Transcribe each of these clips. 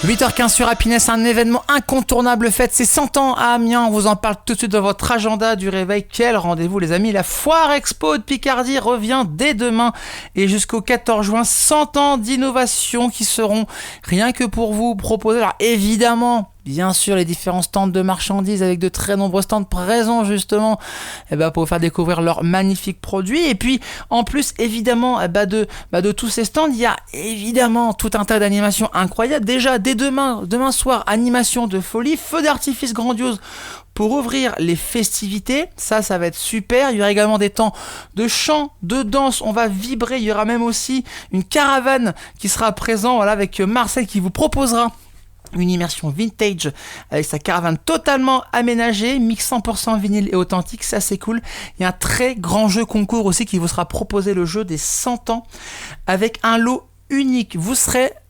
8h15 sur Happiness, un événement incontournable fête ses 100 ans à Amiens. On vous en parle tout de suite dans votre agenda du réveil. Quel rendez-vous les amis, la Foire Expo de Picardie revient dès demain et jusqu'au 14 juin. 100 ans d'innovation qui seront rien que pour vous proposés. Alors évidemment, bien sûr, les différents stands de marchandises avec de très nombreux stands présents justement pour vous faire découvrir leurs magnifiques produits. Et puis en plus évidemment de tous ces stands, il y a évidemment tout un tas d'animations incroyables. Déjà dès demain soir, animation de folie, feu d'artifice grandiose pour ouvrir les festivités, ça va être super. Il y aura également des temps de chant, de danse, on va vibrer. Il y aura même aussi une caravane qui sera présente, voilà, avec Marcel qui vous proposera une immersion vintage avec sa caravane totalement aménagée, mix 100% vinyle et authentique, ça c'est cool. Il y a un très grand jeu concours aussi qui vous sera proposé, le jeu des 100 ans, avec un lot unique.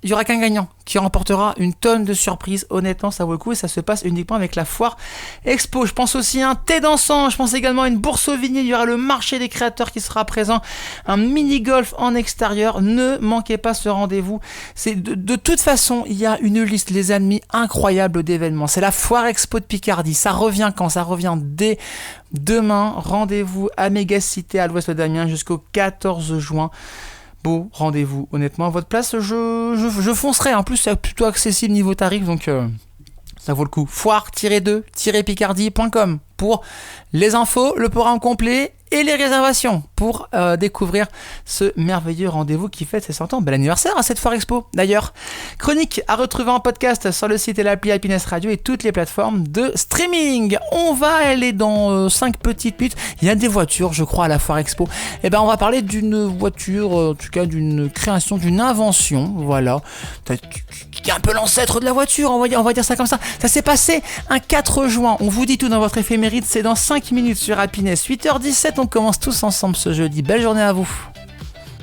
Il y aura qu'un gagnant qui remportera une tonne de surprises. Honnêtement, ça vaut le coup et ça se passe uniquement avec la Foire Expo. Je pense aussi à un thé dansant, je pense également à une bourse au vinyle. Il y aura le marché des créateurs qui sera présent, un mini-golf en extérieur. Ne manquez pas ce rendez-vous. De toute façon, il y a une liste, les amis, incroyable d'événements. C'est la Foire Expo de Picardie. Ça revient quand? Ça revient dès demain. Rendez-vous à Mégacité à l'ouest d'Amiens jusqu'au 14 juin. Beau rendez-vous, honnêtement, à votre place, je foncerai. En plus, c'est plutôt accessible niveau tarif, donc ça vaut le coup. Foire-2-picardie.com pour les infos, le programme complet et les réservations pour découvrir ce merveilleux rendez-vous qui fête ses 100 ans. Bel anniversaire à cette Foire Expo d'ailleurs. Chronique à retrouver en podcast sur le site et l'appli Happiness Radio et toutes les plateformes de streaming. On va aller dans 5 petites minutes. Il y a des voitures, je crois, à la Foire Expo. On va parler d'une voiture, en tout cas d'une création, d'une invention, voilà, qui est un peu l'ancêtre de la voiture, on va dire ça comme ça. Ça s'est passé un 4 juin. On vous dit tout dans votre éphéméride, c'est dans 5 minutes sur Happiness. 8h17, on commence tous ensemble ce jeudi. Belle journée à vous.